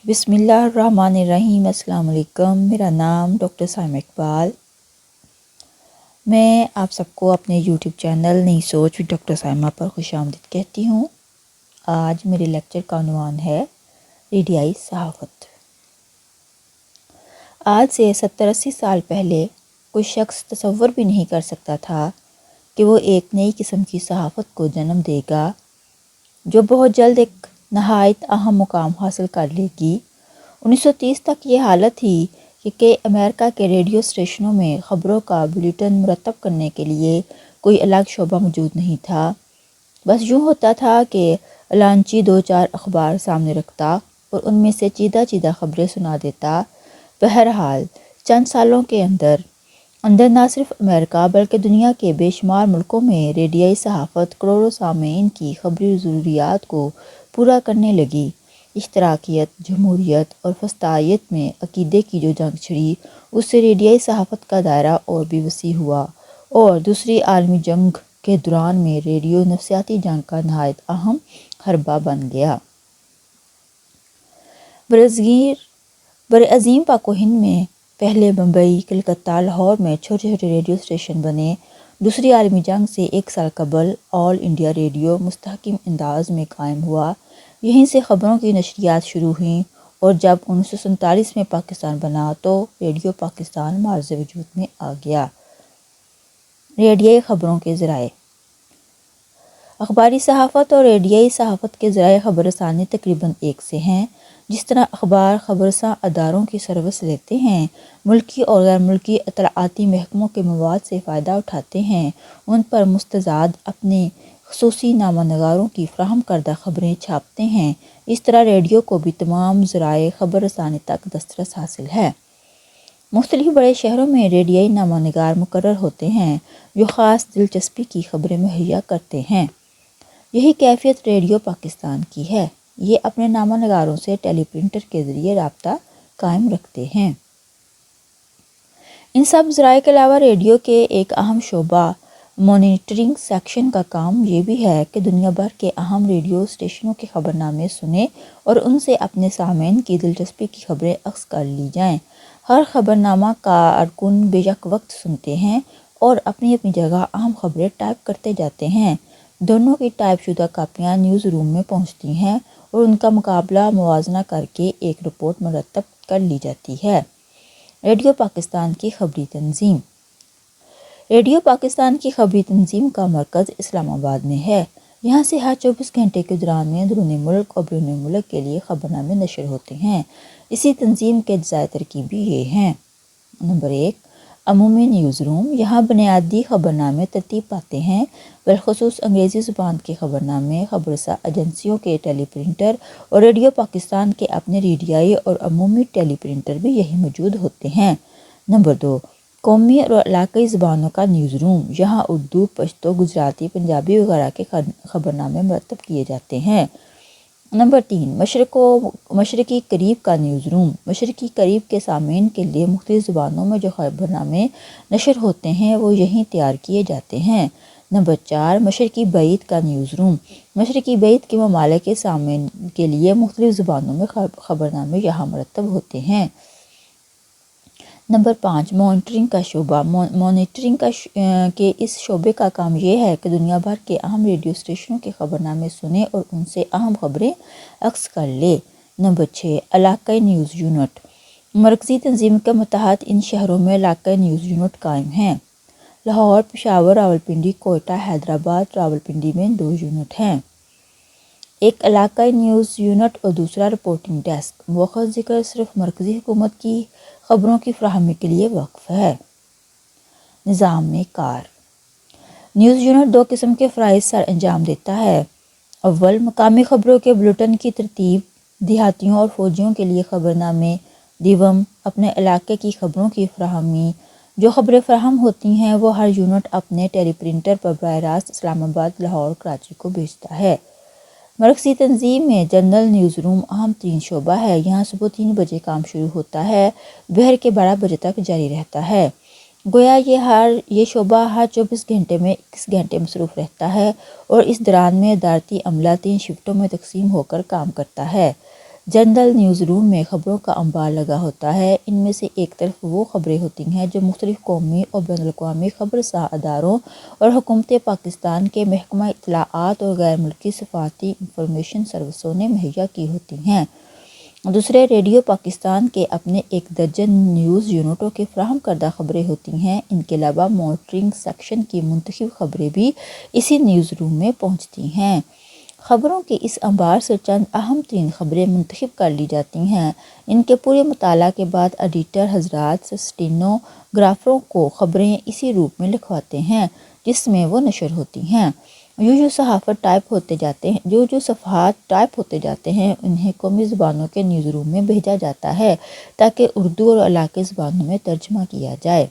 بسم اللہ الرحمن الرحیم۔ السلام علیکم، میرا نام ڈاکٹر سائمہ اقبال۔ میں آپ سب کو اپنے یوٹیوب چینل نئی سوچ وتھ ڈاکٹر سائمہ پر خوش آمدید کہتی ہوں۔ آج میرے لیکچر کا عنوان ہے ریڈیائی صحافت۔ آج سے 70-80 سال پہلے کوئی شخص تصور بھی نہیں کر سکتا تھا کہ وہ ایک نئی قسم کی صحافت کو جنم دے گا جو بہت جلد ایک نہایت اہم مقام حاصل کر لے گی۔ 1930 تک یہ حالت تھی کہ امریکہ کے ریڈیو اسٹیشنوں میں خبروں کا بلیٹن مرتب کرنے کے لیے کوئی الگ شعبہ موجود نہیں تھا۔ بس یوں ہوتا تھا کہ لانچی 2-4 اخبار سامنے رکھتا اور ان میں سے چیدہ خبریں سنا دیتا۔ بہرحال چند سالوں کے اندر نہ صرف امریکہ بلکہ دنیا کے بے شمار ملکوں میں ریڈیائی صحافت کروڑوں سامعین کی خبری ضروریات کو پورا کرنے لگی۔ اشتراکیت، جمہوریت اور فسطائیت میں عقیدے کی جو جنگ چھڑی، اس سے ریڈیائی صحافت کا دائرہ اور بھی وسیع ہوا اور دوسری عالمی جنگ کے دوران میں ریڈیو نفسیاتی جنگ کا نہایت اہم حربہ بن گیا۔ برعظیم پاک و ہند میں پہلے بمبئی، کلکتہ، لاہور میں چھوٹے ریڈیو اسٹیشن بنے۔ دوسری عالمی جنگ سے 1 سال قبل آل انڈیا ریڈیو مستحکم انداز میں قائم ہوا۔ یہیں سے خبروں کی نشریات شروع ہوئیں اور جب 1947 میں پاکستان بنا تو ریڈیو پاکستان معرض وجود میں آ گیا۔ ریڈیائی خبروں کے ذرائع۔ اخباری صحافت اور ریڈیائی صحافت کے ذرائع خبر رسانی تقریباً ایک سے ہیں۔ جس طرح اخبار خبررساں اداروں کی سروس لیتے ہیں، ملکی اور غیر ملکی اطلاعاتی محکموں کے مواد سے فائدہ اٹھاتے ہیں، ان پر مستزاد اپنے خصوصی نامہ نگاروں کی فراہم کردہ خبریں چھاپتے ہیں، اس طرح ریڈیو کو بھی تمام ذرائع خبر رسانی تک دسترس حاصل ہے۔ مختلف بڑے شہروں میں ریڈیائی نامہ نگار مقرر ہوتے ہیں جو خاص دلچسپی کی خبریں مہیا کرتے ہیں۔ یہی کیفیت ریڈیو پاکستان کی ہے۔ یہ اپنے نامہ نگاروں سے ٹیلی پرنٹر کے ذریعے رابطہ قائم رکھتے ہیں۔ ان سب ذرائع کے علاوہ ریڈیو کے ایک اہم شعبہ مانیٹرنگ سیکشن کا کام یہ بھی ہے کہ دنیا بھر کے اہم ریڈیو اسٹیشنوں کے خبرنامے سنے اور ان سے اپنے سامعین کی دلچسپی کی خبریں اخذ کر لی جائیں۔ ہر خبرنامہ کارکن بیک وقت سنتے ہیں اور اپنی اپنی جگہ اہم خبریں ٹائپ کرتے جاتے ہیں۔ دونوں کی ٹائپ شدہ کاپیاں نیوز روم میں پہنچتی ہیں اور ان کا مقابلہ موازنہ کر کے ایک رپورٹ مرتب کر لی جاتی ہے۔ ریڈیو پاکستان کی خبری تنظیم۔ ریڈیو پاکستان کی خبری تنظیم کا مرکز اسلام آباد میں ہے۔ یہاں سے ہر 24 گھنٹے کے دوران میں اندرون ملک اور بیرون ملک کے لیے خبرنامے نشر ہوتے ہیں۔ اسی تنظیم کے اجزائے ترکیبی یہ ہیں: نمبر 1، عمومی نیوز روم۔ یہاں بنیادی خبرنامے ترتیب پاتے ہیں، بالخصوص انگریزی زبان کے خبرنامے۔ خبررساں ایجنسیوں کے ٹیلی پرنٹر اور ریڈیو پاکستان کے اپنے ریڈیائی اور عمومی ٹیلی پرنٹر بھی یہی موجود ہوتے ہیں۔ نمبر 2، قومی اور علاقائی زبانوں کا نیوز روم۔ یہاں اردو، پشتو، گجراتی، پنجابی وغیرہ کے خبرنامے مرتب کیے جاتے ہیں۔ نمبر 3، مشرق و مشرقی کریب کا نیوز روم۔ مشرقی کریب کے سامعین کے لیے مختلف زبانوں میں جو خبرنامے نشر ہوتے ہیں وہ یہیں تیار کیے جاتے ہیں۔ نمبر 4، مشرقی بعید کا نیوز روم۔ مشرقی بعید کے ممالک کے سامعین کے لیے مختلف زبانوں میں خبرنامے یہاں مرتب ہوتے ہیں۔ نمبر 5، مانیٹرنگ کا شعبہ۔ مانیٹرنگ کے اس شعبے کا کام یہ ہے کہ دنیا بھر کے اہم ریڈیو اسٹیشنوں کے خبرنامے سنے اور ان سے اہم خبریں اخذ کر لے۔ نمبر 6، علاقائی نیوز یونٹ۔ مرکزی تنظیم کے متحد ان شہروں میں علاقائی نیوز یونٹ قائم ہیں۔ لاہور، پشاور، راولپنڈی، کوئٹہ، حیدرآباد۔ راولپنڈی میں 2 یونٹ ہیں، ایک علاقائی نیوز یونٹ اور دوسرا رپورٹنگ ڈیسک۔ مؤخر ذکر صرف مرکزی حکومت کی خبروں کی فراہمی کے لیے وقف ہے۔ نظام کار۔ نیوز یونٹ 2 قسم کے فرائض سر انجام دیتا ہے۔ اول، مقامی خبروں کے بلیٹن کی ترتیب، دیہاتیوں اور فوجیوں کے لیے خبرنامے۔ دوم، اپنے علاقے کی خبروں کی فراہمی۔ جو خبریں فراہم ہوتی ہیں وہ ہر یونٹ اپنے ٹیلی پرنٹر پر براہ راست اسلام آباد، لاہور اور کراچی کو بھیجتا ہے۔ مرکزی تنظیم میں جنرل نیوز روم اہم ترین شعبہ ہے۔ یہاں صبح 3 بجے کام شروع ہوتا ہے، دوپہر کے 12 بجے تک جاری رہتا ہے۔ گویا یہ شعبہ ہر 24 گھنٹے میں 21 گھنٹے مصروف رہتا ہے اور اس دوران میں ادارتی عملہ 3 شفٹوں میں تقسیم ہو کر کام کرتا ہے۔ جنرل نیوز روم میں خبروں کا انبار لگا ہوتا ہے۔ ان میں سے ایک طرف وہ خبریں ہوتی ہیں جو مختلف قومی اور بین الاقوامی خبر ساز اداروں اور حکومت پاکستان کے محکمہ اطلاعات اور غیر ملکی سفارتی انفارمیشن سروسوں نے مہیا کی ہوتی ہیں۔ دوسرے ریڈیو پاکستان کے اپنے ایک درجن نیوز یونٹوں کے فراہم کردہ خبریں ہوتی ہیں۔ ان کے علاوہ مانیٹرنگ سیکشن کی منتخب خبریں بھی اسی نیوز روم میں پہنچتی ہیں۔ خبروں کے اس انبار سے چند اہم ترین خبریں منتخب کر لی جاتی ہیں۔ ان کے پورے مطالعہ کے بعد ایڈیٹر حضرات اسٹینوگرافروں کو خبریں اسی روپ میں لکھواتے ہیں جس میں وہ نشر ہوتی ہیں۔ جو صفحات ٹائپ ہوتے جاتے ہیں انہیں قومی زبانوں کے نیوز روم میں بھیجا جاتا ہے تاکہ اردو اور علاقائی زبانوں میں ترجمہ کیا جائے۔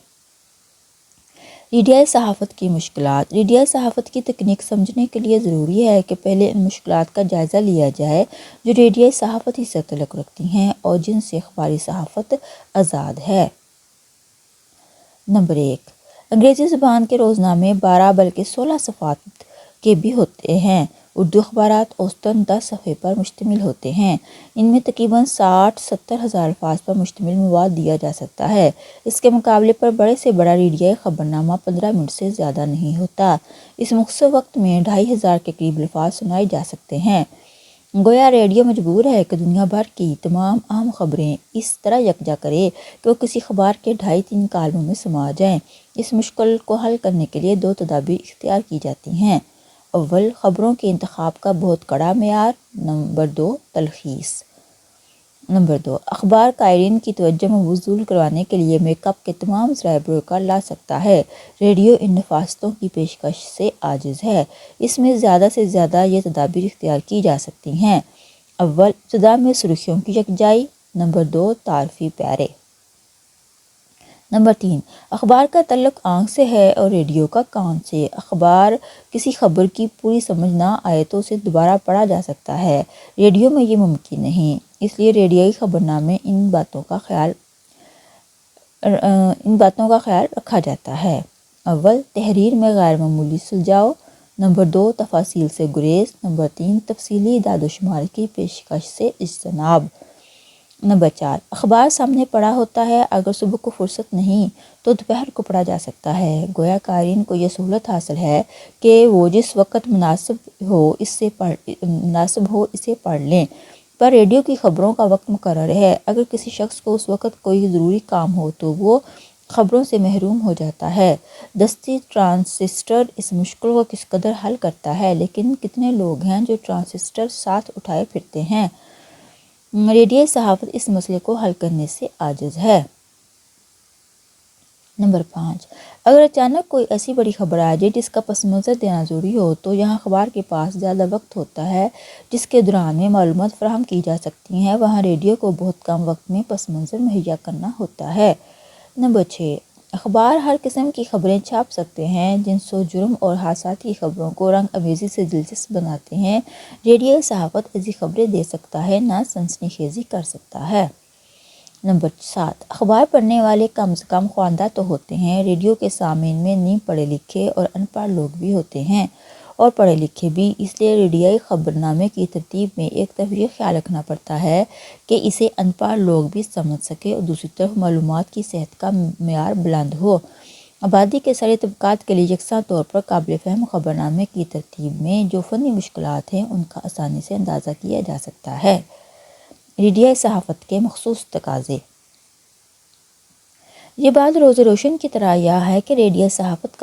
ریڈیائی صحافت کی مشکلات۔ ریڈیائی صحافت کی تکنیک سمجھنے کے لیے ضروری ہے کہ پہلے ان مشکلات کا جائزہ لیا جائے جو ریڈیائی صحافت ہی سے تعلق رکھتی ہیں اور جن سے اخباری صحافت آزاد ہے۔ نمبر 1، انگریزی زبان کے روزنامے 12 بلکہ 16 صفحات کے بھی ہوتے ہیں۔ اردو اخبارات اوسطاً 10 صفحے پر مشتمل ہوتے ہیں۔ ان میں تقریباً 60-70 ہزار الفاظ پر مشتمل مواد دیا جا سکتا ہے۔ اس کے مقابلے پر بڑے سے بڑا ریڈیائی خبرنامہ 15 منٹ سے زیادہ نہیں ہوتا۔ اس مختصر وقت میں 2500 کے قریب الفاظ سنائے جا سکتے ہیں۔ گویا ریڈیو مجبور ہے کہ دنیا بھر کی تمام اہم خبریں اس طرح یکجا کرے کہ وہ کسی اخبار کے 2.5-3 کالموں میں سما جائیں۔ اس مشکل کو حل کرنے کے لیے 2 تدابیر اختیار کی جاتی ہیں۔ اول، خبروں کے انتخاب کا بہت کڑا معیار۔ نمبر 2، تلخیص۔ نمبر 2، اخبار قارئین کی توجہ مبذول کروانے کے لیے میک اپ کے تمام ذرائع بروکار لا سکتا ہے۔ ریڈیو ان نفاستوں کی پیشکش سے عاجز ہے۔ اس میں زیادہ سے زیادہ یہ تدابیر اختیار کی جا سکتی ہیں۔ اول، ابتدا میں سرخیوں کی یکجائی۔ نمبر 2، تعارفی پیرے۔ نمبر 3، اخبار کا تعلق آنکھ سے ہے اور ریڈیو کا کان سے۔ کسی خبر کی پوری سمجھ نہ آئے تو اسے دوبارہ پڑھا جا سکتا ہے۔ ریڈیو میں یہ ممکن نہیں، اس لیے ریڈیائی خبرنامے ان باتوں کا خیال رکھا جاتا ہے۔ اول، تحریر میں غیر معمولی سلجھاؤ۔ نمبر 2، تفاصیل سے گریز۔ نمبر 3، تفصیلی اعداد و شمار کی پیشکش سے اجتناب۔ نمبر 4، اخبار سامنے پڑا ہوتا ہے، اگر صبح کو فرصت نہیں تو دوپہر کو پڑھا جا سکتا ہے۔ گویا قارئین کو یہ سہولت حاصل ہے کہ وہ جس وقت مناسب ہو اسے پڑھ لیں، پر ریڈیو کی خبروں کا وقت مقرر ہے۔ اگر کسی شخص کو اس وقت کوئی ضروری کام ہو تو وہ خبروں سے محروم ہو جاتا ہے۔ دستی ٹرانسسٹر اس مشکل کو کس قدر حل کرتا ہے، لیکن کتنے لوگ ہیں جو ٹرانسسٹر ساتھ اٹھائے پھرتے ہیں؟ ریڈیائی صحافت اس مسئلے کو حل کرنے سے عاجز ہے۔ نمبر 5، اگر اچانک کوئی ایسی بڑی خبر آ جائے جس کا پس منظر دینا ضروری ہو تو یہاں اخبار کے پاس زیادہ وقت ہوتا ہے جس کے دوران میں معلومات فراہم کی جا سکتی ہیں، وہاں ریڈیو کو بہت کم وقت میں پس منظر مہیا کرنا ہوتا ہے۔ نمبر 6، اخبار ہر قسم کی خبریں چھاپ سکتے ہیں، جنس و جرم اور حادثاتی خبروں کو رنگ آمیزی سے دلچسپ بناتے ہیں۔ ریڈیائی صحافت ایسی خبریں دے سکتا ہے، نہ سنسنی خیزی کر سکتا ہے۔ نمبر 7، اخبار پڑھنے والے کم از کم خواندہ تو ہوتے ہیں۔ ریڈیو کے سامعین میں نیم پڑھے لکھے اور ان پڑھ لوگ بھی ہوتے ہیں اور پڑھے لکھے بھی، اس لیے ریڈیائی خبرنامے کی ترتیب میں ایک طرف یہ خیال رکھنا پڑتا ہے کہ اسے ان پڑھ لوگ بھی سمجھ سکیں اور دوسری طرف معلومات کی صحت کا معیار بلند ہو۔ آبادی کے سارے طبقات کے لیے یکساں طور پر قابل فہم خبرنامے کی ترتیب میں جو فنی مشکلات ہیں ان کا آسانی سے اندازہ کیا جا سکتا ہے۔ ریڈیائی صحافت کے مخصوص تقاضے۔ یہ بات روز روشن کی طرح یہ ہے کہ ریڈیائی صحافت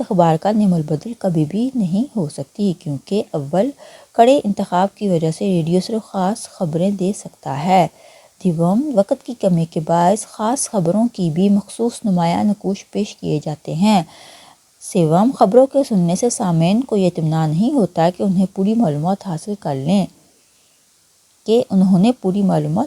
اخبار کا نعم البدل کبھی بھی نہیں ہو سکتی، کیونکہ اول، کڑے انتخاب کی وجہ سے ریڈیو صرف خاص خبریں دے سکتا ہے۔ دوم، وقت کی کمی کے باعث خاص خبروں کی بھی مخصوص نمایاں نقوش پیش کیے جاتے ہیں۔ سوم، خبروں کے سننے سے سامعین کو یہ اطمینان نہیں ہوتا کہ انہوں نے پوری معلومات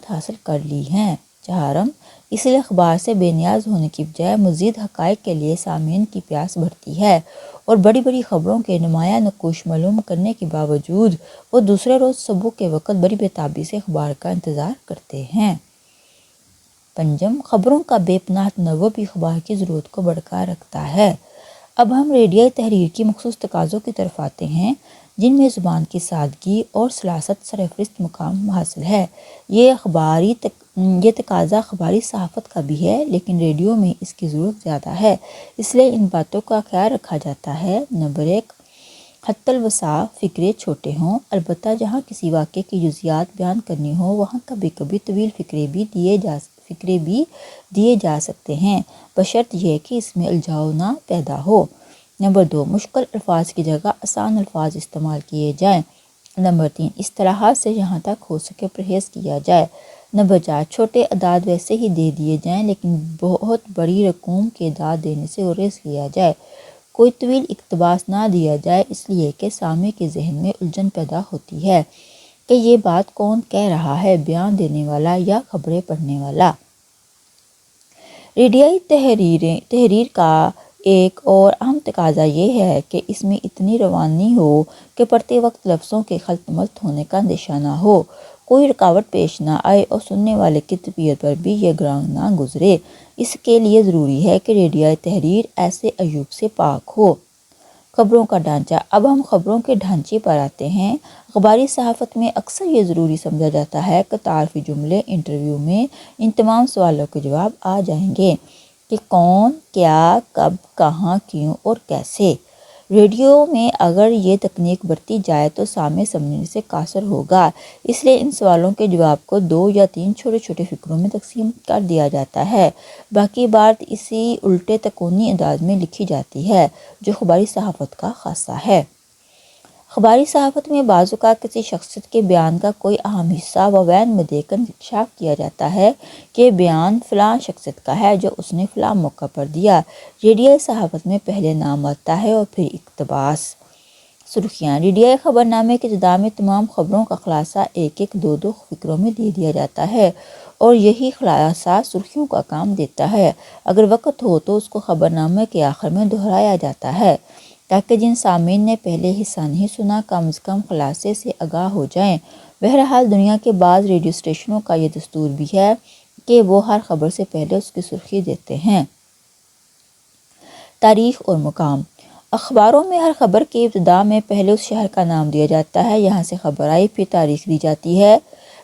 حاصل کر لی ہیں۔ چہارم، اس لیے اخبار سے بے نیاز ہونے کی بجائے مزید حقائق کے لیے سامعین کی پیاس بڑھتی ہے اور بڑی بڑی خبروں کے نمایاں نقوش معلوم کرنے کے باوجود وہ دوسرے روز صبح کے وقت بڑی بےتابی سے اخبار کا انتظار کرتے ہیں۔ پنجم، خبروں کا بے پناہ تنوع بھی اخبار کی ضرورت کو برقرار رکھتا ہے۔ اب ہم ریڈیائی تحریر کی مخصوص تقاضوں کی طرف آتے ہیں۔ جن میں زبان کی سادگی اور سلاست سرفہرست مقام حاصل ہے۔ یہ تقاضا اخباری صحافت کا بھی ہے، لیکن ریڈیو میں اس کی ضرورت زیادہ ہے، اس لیے ان باتوں کا خیال رکھا جاتا ہے۔ نمبر 1، حتی الوسع فقرے چھوٹے ہوں۔ البتہ جہاں کسی واقعے کی جزیات بیان کرنی ہو وہاں کبھی کبھی طویل فقرے بھی دیے جا سکتے ہیں، بشرط یہ کہ اس میں الجھاؤ نہ پیدا ہو۔ نمبر 2، مشکل الفاظ کی جگہ آسان الفاظ استعمال کیے جائیں۔ نمبر 3، اصطلاحات سے جہاں تک ہو سکے پرہیز کیا جائے۔ نمبر 4، چھوٹے اعداد ویسے ہی دے دیے جائیں لیکن بہت بڑی رقوم کے اعداد دینے سے گریز کیا جائے۔ کوئی طویل اقتباس نہ دیا جائے، اس لیے کہ سامع کے ذہن میں الجھن پیدا ہوتی ہے کہ یہ بات کون کہہ رہا ہے، بیان دینے والا یا خبریں پڑھنے والا۔ ریڈیائی تحریر کا ایک اور اہم تقاضا یہ ہے کہ اس میں اتنی روانی ہو کہ پڑھتے وقت لفظوں کے خلط ملط ہونے کا اندیشہ نہ ہو، کوئی رکاوٹ پیش نہ آئے اور سننے والے کی طبیعت پر بھی یہ گراں نہ گزرے۔ اس کے لیے ضروری ہے کہ ریڈیائی تحریر ایسے عیوب سے پاک ہو۔ خبروں کا ڈھانچہ۔ اب ہم خبروں کے ڈھانچے پر آتے ہیں۔ اخباری صحافت میں اکثر یہ ضروری سمجھا جاتا ہے کہ تعارفی جملے انٹرویو میں ان تمام سوالوں کے جواب آ جائیں گے کہ کون، کیا، کب، کہاں، کیوں اور کیسے۔ ریڈیو میں اگر یہ تکنیک برتی جائے تو سامع سمجھنے سے قاصر ہوگا، اس لیے ان سوالوں کے جواب کو 2 یا 3 چھوٹے چھوٹے فقروں میں تقسیم کر دیا جاتا ہے، باقی بات اسی الٹے تکونی انداز میں لکھی جاتی ہے جو اخباری صحافت کا خاصہ ہے۔ اخباری صحافت میں بعض اوقات کسی شخصیت کے بیان کا کوئی اہم حصہ وین میں دے کر انکشاف کیا جاتا ہے کہ بیان فلاں شخصیت کا ہے جو اس نے فلاں موقع پر دیا۔ ریڈیائی صحافت میں پہلے نام آتا ہے اور پھر اقتباس۔ سرخیاں۔ ریڈیائی خبر نامے کی ابتدا میں تمام خبروں کا خلاصہ 1-2 فقروں میں دے دیا جاتا ہے اور یہی خلاصہ سرخیوں کا کام دیتا ہے۔ اگر وقت ہو تو اس کو خبر نامے کے آخر میں دہرایا جاتا ہے تاکہ جن سامعین نے پہلے حصہ نہیں سنا کم از کم خلاصے سے آگاہ ہو جائیں۔ بہرحال دنیا کے بعض ریڈیو اسٹیشنوں کا یہ دستور بھی ہے کہ وہ ہر خبر سے پہلے اس کی سرخی دیتے ہیں۔ تاریخ اور مقام۔ اخباروں میں ہر خبر کی ابتدا میں پہلے اس شہر کا نام دیا جاتا ہے یہاں سے خبر آئی، پھر تاریخ دی جاتی ہے۔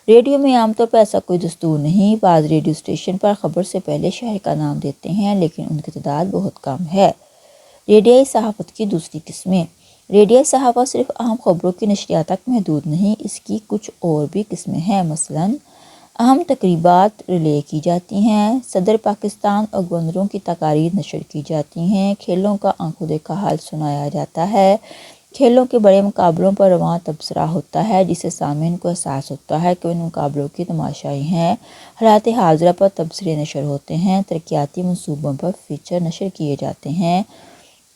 ریڈیو میں عام طور پر ایسا کوئی دستور نہیں۔ بعض ریڈیو اسٹیشن پر خبر سے پہلے شہر کا نام دیتے ہیں لیکن ان کی تعداد بہت کم ہے۔ ریڈیائی صحافت کی دوسری قسمیں۔ ریڈیائی صحافت صرف اہم خبروں کی نشریات تک محدود نہیں، اس کی کچھ اور بھی قسمیں ہیں۔ مثلاً اہم تقریبات ریلے کی جاتی ہیں، صدر پاکستان اور گورنروں کی تقاریر نشر کی جاتی ہیں، کھیلوں کا آنکھوں دیکھا حال سنایا جاتا ہے، کھیلوں کے بڑے مقابلوں پر رواں تبصرہ ہوتا ہے جس سے سامعین کو احساس ہوتا ہے کہ ان مقابلوں کی تماشائی ہیں، حالات حاضرہ پر تبصرے نشر ہوتے ہیں، ترقیاتی منصوبوں پر فیچر نشر کیے جاتے ہیں،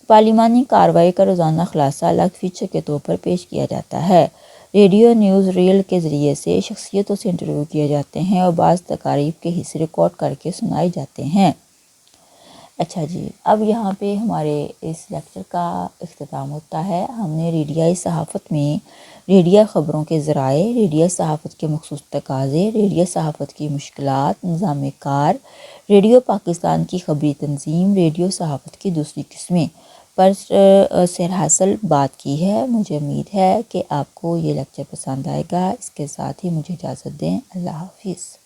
پارلیمانی کارروائی کا روزانہ خلاصہ الگ فیچر کے طور پر پیش کیا جاتا ہے، ریڈیو نیوز ریل کے ذریعے سے شخصیتوں سے انٹرویو کیے جاتے ہیں اور بعض تقاریب کے حصے ریکارڈ کر کے سنائے جاتے ہیں۔ اچھا جی، اب یہاں پہ ہمارے اس لیکچر کا اختتام ہوتا ہے۔ ہم نے ریڈیائی صحافت میں ریڈیا خبروں کے ذرائع، ریڈیائی صحافت کے مخصوص تقاضے، ریڈیائی صحافت کی مشکلات، نظام کار، ریڈیو پاکستان کی خبری تنظیم، ریڈیو صحافت کی دوسری قسمیں پر سرحاصل بات کی ہے۔ مجھے امید ہے کہ آپ کو یہ لیکچر پسند آئے گا۔ اس کے ساتھ ہی مجھے اجازت دیں۔ اللہ حافظ۔